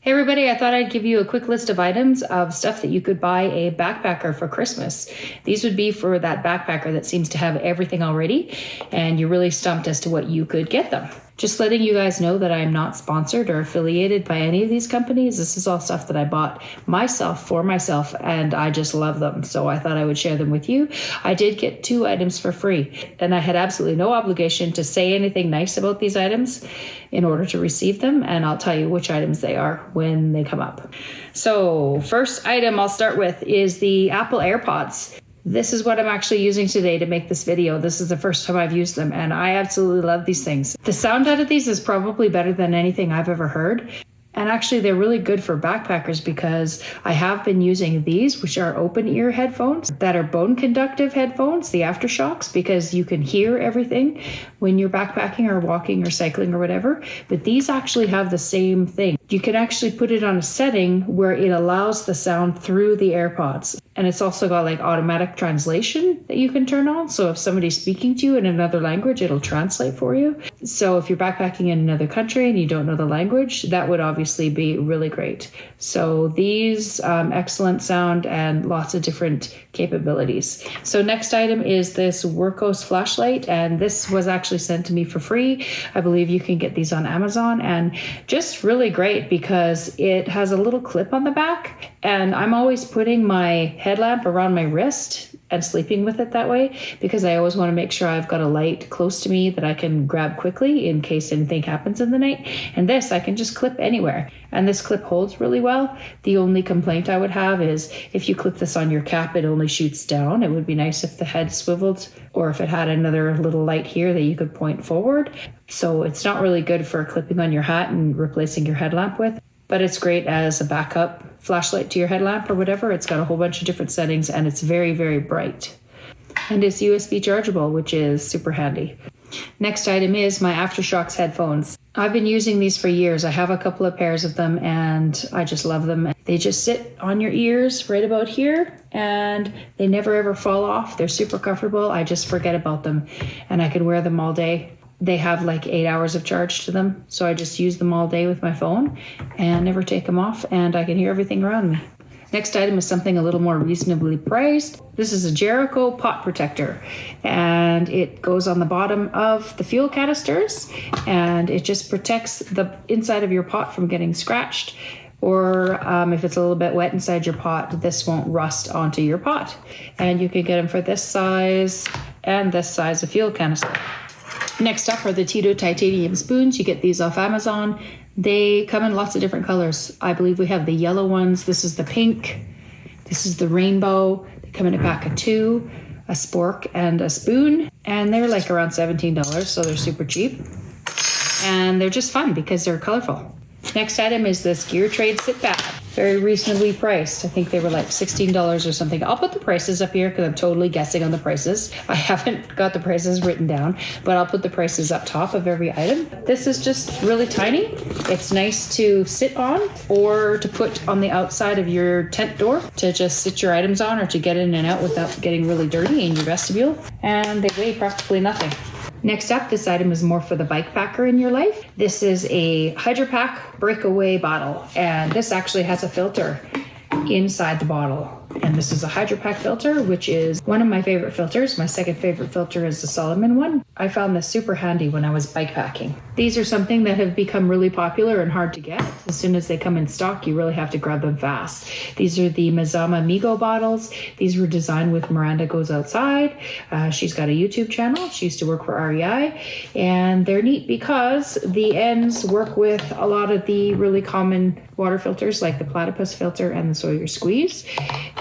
Hey everybody, I thought I'd give you a quick list of items of stuff that you could buy a backpacker for Christmas. These would be for that backpacker that seems to have everything already and you're really stumped as to what you could get them. Just letting you guys know that I am not sponsored or affiliated by any of these companies. This is all stuff that I bought myself for myself and I just love them. So I thought I would share them with you. I did get 2 items for free and I had absolutely no obligation to say anything nice about these items in order to receive them. And I'll tell you which items they are when they come up. So first item I'll start with is the Apple AirPods. This is what I'm actually using today to make this video. This is the first time I've used them and I absolutely love these things. The sound out of these is probably better than anything I've ever heard. And actually they're really good for backpackers because I have been using these, which are open ear headphones that are bone conductive headphones, the AfterShokz, because you can hear everything when you're backpacking or walking or cycling or whatever. But these actually have the same thing. You can actually put it on a setting where it allows the sound through the AirPods. And it's also got like automatic translation that you can turn on. So if somebody's speaking to you in another language, it'll translate for you. So if you're backpacking in another country and you don't know the language, that would obviously be really great. So these, excellent sound and lots of different capabilities. So next item is this WURKOS flashlight. And this was actually sent to me for free. I believe you can get these on Amazon and just really great because it has a little clip on the back. And I'm always putting my headlamp around my wrist and sleeping with it that way because I always want to make sure I've got a light close to me that I can grab quickly in case anything happens in the night. And this I can just clip anywhere. And this clip holds really well. The only complaint I would have is if you clip this on your cap, it only shoots down. It would be nice if the head swiveled or if it had another little light here that you could point forward. So it's not really good for clipping on your hat and replacing your headlamp with. But it's great as a backup flashlight to your headlamp or whatever. It's got a whole bunch of different settings and it's very, very bright. And it's USB chargeable, which is super handy. Next item is my AfterShokz headphones. I've been using these for years. I have a couple of pairs of them and I just love them. They just sit on your ears right about here and they never ever fall off. They're super comfortable. I just forget about them and I can wear them all day. They have like 8 hours of charge to them. So I just use them all day with my phone and never take them off and I can hear everything around me. Next item is something a little more reasonably priced. This is a JEREKO pot protector and it goes on the bottom of the fuel canisters and it just protects the inside of your pot from getting scratched. Or if it's a little bit wet inside your pot, this won't rust onto your pot. And you can get them for this size and this size of fuel canister. Next up are the Tito titanium spoons. You get these off Amazon. They come in lots of different colors. I believe we have the yellow ones. This is the pink. This is the rainbow. They come in a pack of 2, a spork and a spoon. And they're like around $17, so they're super cheap. And they're just fun because they're colorful. Next item is this Gear Trade sit pad. Very reasonably priced. I think they were like $16 or something. I'll put the prices up here because I'm totally guessing on the prices. I haven't got the prices written down, but I'll put the prices up top of every item. This is just really tiny. It's nice to sit on or to put on the outside of your tent door to just sit your items on or to get in and out without getting really dirty in your vestibule. And they weigh practically nothing. Next up, this item is more for the bike packer in your life. This is a HYDRAPAK breakaway bottle, and this actually has a filter inside the bottle. And this is a HYDRAPAK filter, which is one of my favorite filters. My second favorite filter is the Salomon one. I found this super handy when I was bike packing. These are something that have become really popular and hard to get. As soon as they come in stock, you really have to grab them fast. These are the MAZAMA Migo bottles. These were designed with Miranda Goes Outside. She's got a YouTube channel. She used to work for REI. And they're neat because the ends work with a lot of the really common water filters like the platypus filter and the Sawyer squeeze.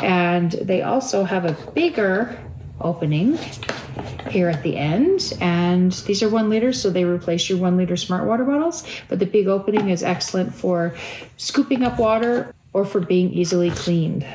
And they also have a bigger opening here at the end, and these are 1 liter, so they replace your 1 liter smart water bottles, but the big opening is excellent for scooping up water or for being easily cleaned.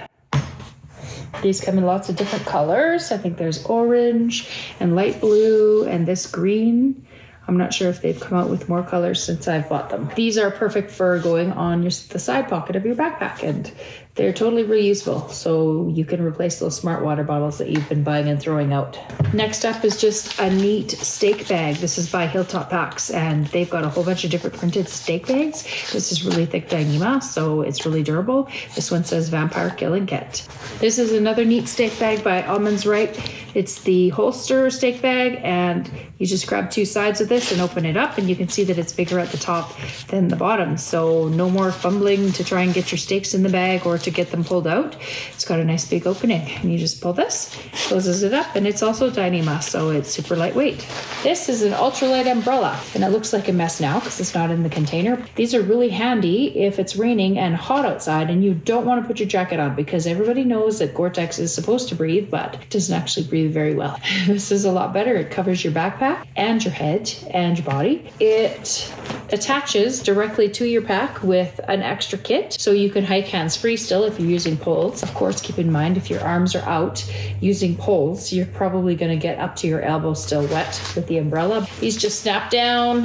These come in lots of different colors. I think there's orange and light blue and this green. I'm not sure if they've come out with more colors since I've bought them. These are perfect for going on the side pocket of your backpack and They're totally reusable, so you can replace those smart water bottles that you've been buying and throwing out. Next up is just a neat steak bag. This is by HYDRAPAK, and they've got a whole bunch of different printed steak bags. This is really thick Dyneema, so it's really durable. This one says Vampire Killing Kit. This is another neat steak bag by Almonds Right. It's the holster steak bag, and you just grab two sides of this and open it up, and you can see that it's bigger at the top than the bottom. So no more fumbling to try and get your steaks in the bag or to get them pulled out. It's got a nice big opening, and you just pull this, closes it up, and it's also Dyneema, so it's super lightweight. This is an ultralight umbrella, and it looks like a mess now because it's not in the container. These are really handy if it's raining and hot outside and you don't want to put your jacket on, because everybody knows that Gore-Tex is supposed to breathe, but it doesn't actually breathe very well. This is a lot better. It covers your backpack and your head and your body. It attaches directly to your pack with an extra kit, so you can hike hands-free still if you're using poles. Of course, keep in mind if your arms are out using poles, you're probably going to get up to your elbow still wet with the umbrella. These just snap down,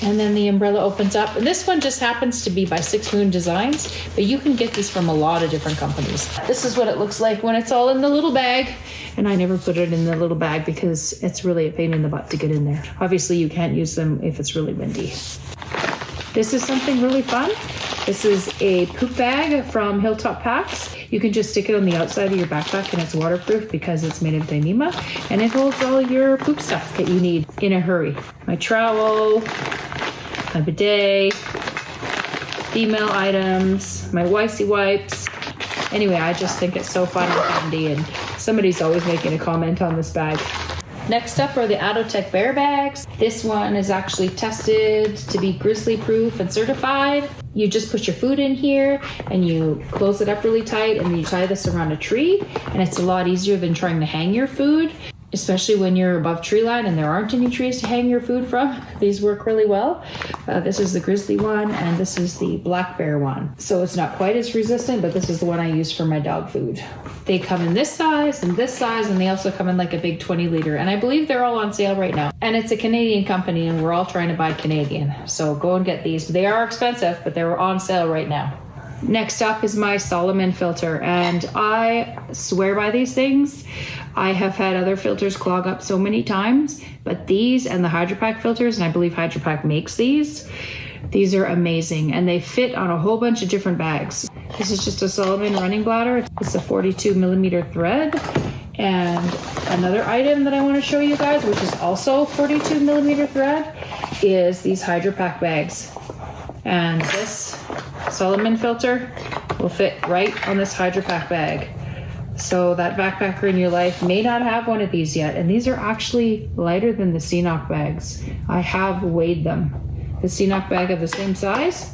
and then the umbrella opens up. And this one just happens to be by Six Moon Designs, but you can get these from a lot of different companies. This is what it looks like when it's all in the little bag. And I never put it in the little bag because it's really a pain in the butt to get in there. Obviously, you can't use them if it's really windy. This is something really fun. This is a poop bag from HYDRAPAK. You can just stick it on the outside of your backpack, and it's waterproof because it's made of Dyneema, and it holds all your poop stuff that you need in a hurry. My trowel, my bidet, female items, my wicey wipes. Anyway, I just think it's so fun and handy, and somebody's always making a comment on this bag. Next up are the ADOTEC bear bags. This one is actually tested to be grizzly proof and certified. You just put your food in here and you close it up really tight, and then you tie this around a tree, and it's a lot easier than trying to hang your food, especially when you're above tree line and there aren't any trees to hang your food from. These work really well. This is the grizzly one, and this is the black bear one. So it's not quite as resistant, but this is the one I use for my dog food. They come in this size, and they also come in like a big 20 liter. And I believe they're all on sale right now. And it's a Canadian company, and we're all trying to buy Canadian. So go and get these. They are expensive, but they're on sale right now. Next up is my Salomon filter, and I swear by these things. I have had other filters clog up so many times, but these and the HYDRAPAK filters, and I believe HYDRAPAK makes these are amazing, and they fit on a whole bunch of different bags. This is just a Salomon running bladder. It's a 42 millimeter thread. And another item that I want to show you guys, which is also 42 millimeter thread, is these HYDRAPAK bags. And this Salomon filter will fit right on this HYDRAPAK bag. So that backpacker in your life may not have one of these yet. And these are actually lighter than the CNOC bags. I have weighed them. The CNOC bag of the same size,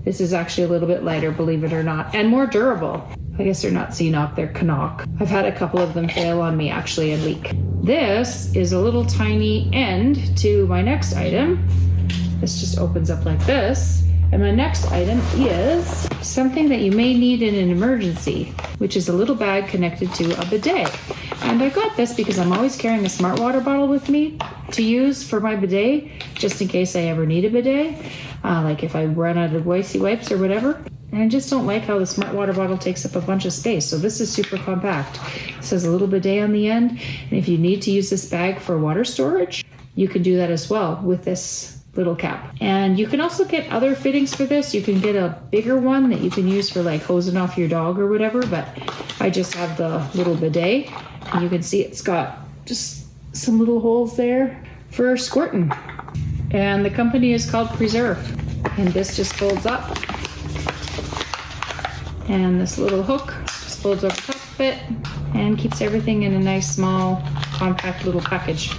this is actually a little bit lighter, believe it or not, and more durable. I guess they're not CNOC, they're KNOC. I've had a couple of them fail on me actually and leak. This is a little tiny end to my next item. This just opens up like this. And my next item is something that you may need in an emergency, which is a little bag connected to a bidet. And I got this because I'm always carrying a smart water bottle with me to use for my bidet, just in case I ever need a bidet, like if I run out of wicey wipes or whatever. And I just don't like how the smart water bottle takes up a bunch of space. So this is super compact. It says a little bidet on the end. And if you need to use this bag for water storage, you can do that as well with this little cap. And you can also get other fittings for this. You can get a bigger one that you can use for like hosing off your dog or whatever, but I just have the little bidet, and you can see it's got just some little holes there for squirting. And the company is called Preserve, and this just folds up, and this little hook just folds over top of it and keeps everything in a nice small compact little package.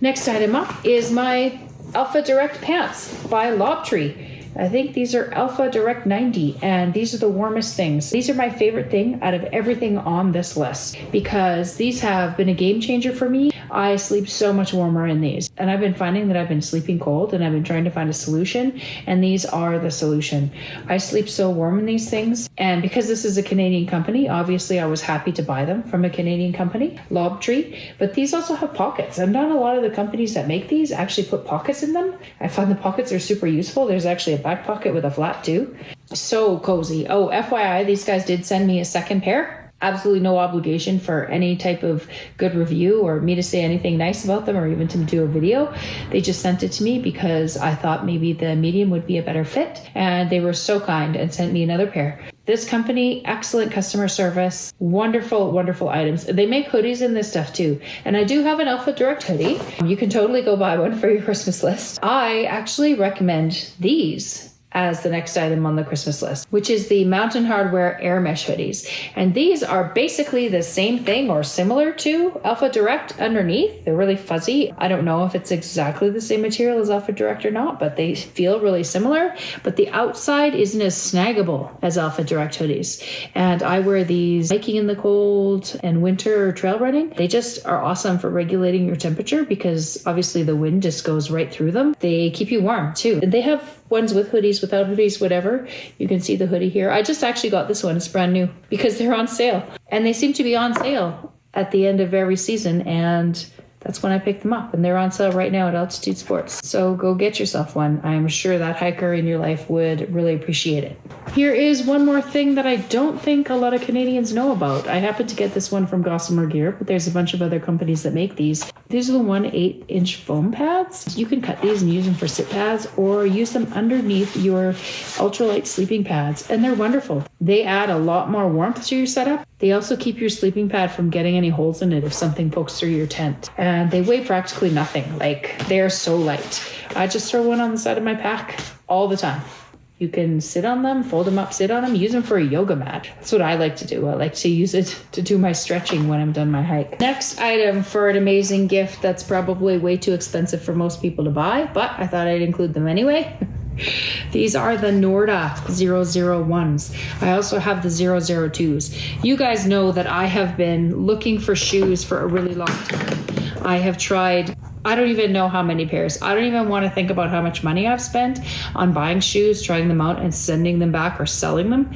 Next item up is my Alpha Direct pants by LOBTREE. I think these are Alpha Direct 90, and these are the warmest things. These are my favorite thing out of everything on this list because these have been a game changer for me. I sleep so much warmer in these, and I've been finding that I've been sleeping cold, and I've been trying to find a solution, and these are the solution. I sleep so warm in these things, and because this is a Canadian company, obviously I was happy to buy them from a Canadian company, LOBTREE, but these also have pockets, and not a lot of the companies that make these actually put pockets in them. I find the pockets are super useful. There's actually a a back pocket with a flap too. So cozy. Oh, FYI, these guys did send me a second pair. Absolutely no obligation for any type of good review or me to say anything nice about them or even to do a video. They just sent it to me because I thought maybe the medium would be a better fit, and they were so kind and sent me another pair. This company, excellent customer service, wonderful, wonderful items. They make hoodies in this stuff too. And I do have an Alpha Direct hoodie. You can totally go buy one for your Christmas list. I actually recommend these as the next item on the Christmas list, which is the Mountain Hardwear Air Mesh hoodies. And these are basically the same thing or similar to Alpha Direct underneath. They're really fuzzy. I don't know if it's exactly the same material as Alpha Direct or not, but they feel really similar. But the outside isn't as snaggable as Alpha Direct hoodies. And I wear these hiking in the cold and winter or trail running. They just are awesome for regulating your temperature because obviously the wind just goes right through them. They keep you warm too. And they have ones with hoodies, without hoodies, whatever. You can see the hoodie here. I just actually got this one. It's brand new because they're on sale. And they seem to be on sale at the end of every season. And that's when I picked them up. And they're on sale right now at Altitude Sports. So go get yourself one. I'm sure that hiker in your life would really appreciate it. Here is one more thing that I don't think a lot of Canadians know about. I happened to get this one from Gossamer Gear, but there's a bunch of other companies that make these. These are the 1/8-inch foam pads. You can cut these and use them for sit pads or use them underneath your ultralight sleeping pads. And they're wonderful. They add a lot more warmth to your setup. They also keep your sleeping pad from getting any holes in it if something pokes through your tent. And they weigh practically nothing. Like, they're so light. I just throw one on the side of my pack all the time. You can sit on them, fold them up, sit on them, use them for a yoga mat. That's what I like to do. I like to use it to do my stretching when I'm done my hike. Next item for an amazing gift that's probably way too expensive for most people to buy, but I thought I'd include them anyway. These are the NORDA 001s. I also have the 002s. You guys know that I have been looking for shoes for a really long time. I have tried, I don't even know how many pairs. I don't even want to think about how much money I've spent on buying shoes, trying them out and sending them back or selling them.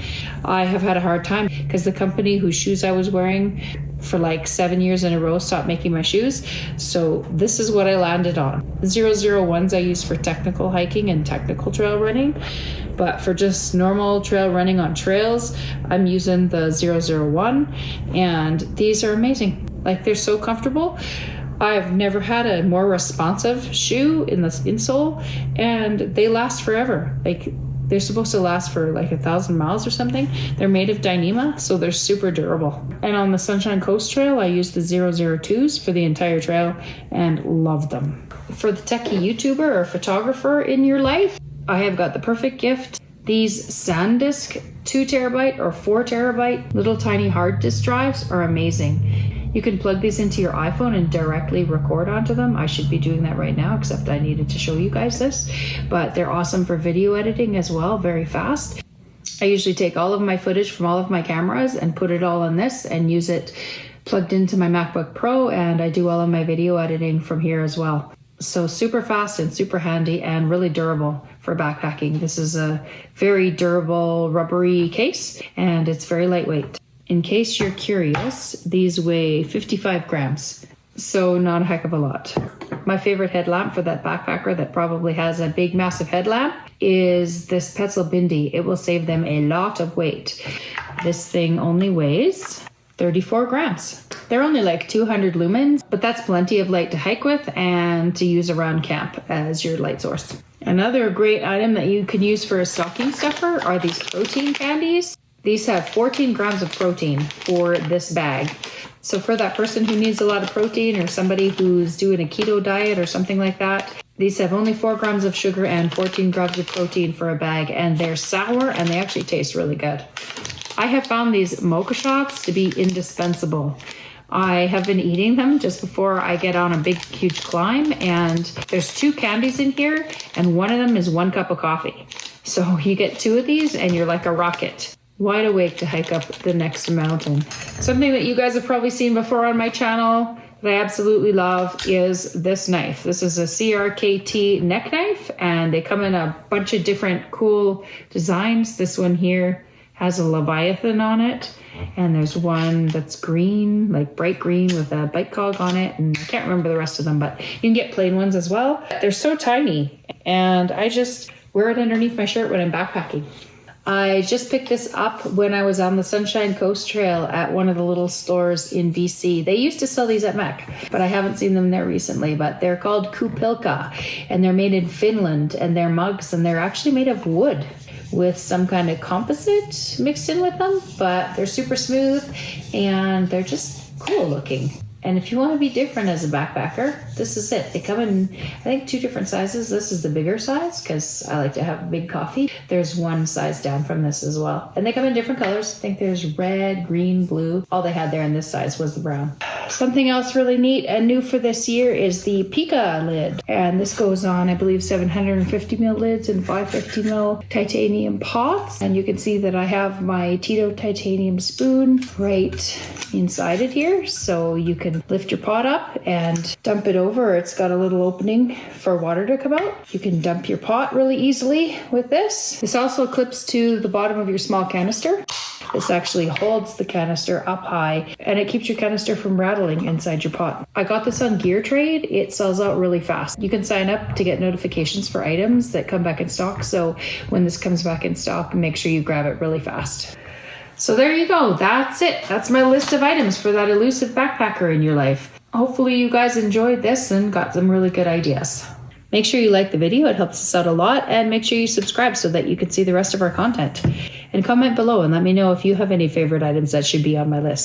I have had a hard time because the company whose shoes I was wearing for like 7 years in a row stopped making my shoes. So this is what I landed on. The 001s I use for technical hiking and technical trail running. But for just normal trail running on trails, I'm using the 001. And these are amazing. Like, they're so comfortable. I've never had a more responsive shoe in the insole, and they last forever. Like, they're supposed to last for like 1,000 miles or something. They're made of Dyneema, so they're super durable. And on the Sunshine Coast Trail, I used the 002s for the entire trail and loved them. For the techie YouTuber or photographer in your life, I have got the perfect gift. These SANDISK 2 terabyte or 4 terabyte little tiny hard disk drives are amazing. You can plug these into your iPhone and directly record onto them. I should be doing that right now, except I needed to show you guys this. But they're awesome for video editing as well, very fast. I usually take all of my footage from all of my cameras and put it all on this and use it plugged into my MacBook Pro, and I do all of my video editing from here as well. So super fast and super handy and really durable for backpacking. This is a very durable rubbery case, and it's very lightweight. In case you're curious, these weigh 55 grams, so not a heck of a lot. My favorite headlamp for that backpacker that probably has a big, massive headlamp is this PETZL BINDI. It will save them a lot of weight. This thing only weighs 34 grams. They're only like 200 lumens, but that's plenty of light to hike with and to use around camp as your light source. Another great item that you can use for a stocking stuffer are these protein candies. These have 14 grams of protein for this bag. So for that person who needs a lot of protein or somebody who's doing a keto diet or something like that, these have only 4 grams of sugar and 14 grams of protein for a bag, and they're sour and they actually taste really good. I have found these MOCCA shots to be indispensable. I have been eating them just before I get on a big, huge climb, and there's 2 candies in here, and one of them is 1 cup of coffee. So you get 2 of these and you're like a rocket, wide awake to hike up the next mountain. Something that you guys have probably seen before on my channel that I absolutely love is this knife. This is a CRKT neck knife, and they come in a bunch of different cool designs. This one here has a Leviathan on it, and there's one that's green, like bright green with a bike cog on it, and I can't remember the rest of them, but you can get plain ones as well. They're so tiny, and I just wear it underneath my shirt when I'm backpacking. I just picked this up when I was on the Sunshine Coast Trail at one of the little stores in BC. They used to sell these at MEC, but I haven't seen them there recently. But they're called KUPILKA, and they're made in Finland, and they're mugs, and they're actually made of wood with some kind of composite mixed in with them, but they're super smooth and they're just cool looking. And if you want to be different as a backpacker, this is it. They come in, I think, 2 different sizes. This is the bigger size because I like to have a big coffee. There's one size down from this as well. And they come in different colors. I think there's red, green, blue. All they had there in this size was the brown. Something else really neat and new for this year is the PIKA lid. And this goes on, I believe, 750 ml lids and 550 ml titanium pots. And you can see that I have my Tito titanium spoon right inside it here. So you can lift your pot up and dump it over. It's got a little opening for water to come out. You can dump your pot really easily with this. This also clips to the bottom of your small canister. This actually holds the canister up high and it keeps your canister from rattling inside your pot. I got this on Gear Trade. It sells out really fast. You can sign up to get notifications for items that come back in stock. So when this comes back in stock, make sure you grab it really fast. So there you go. That's it. That's my list of items for that elusive backpacker in your life. Hopefully you guys enjoyed this and got some really good ideas. Make sure you like the video. It helps us out a lot. And make sure you subscribe so that you can see the rest of our content. And comment below and let me know if you have any favorite items that should be on my list.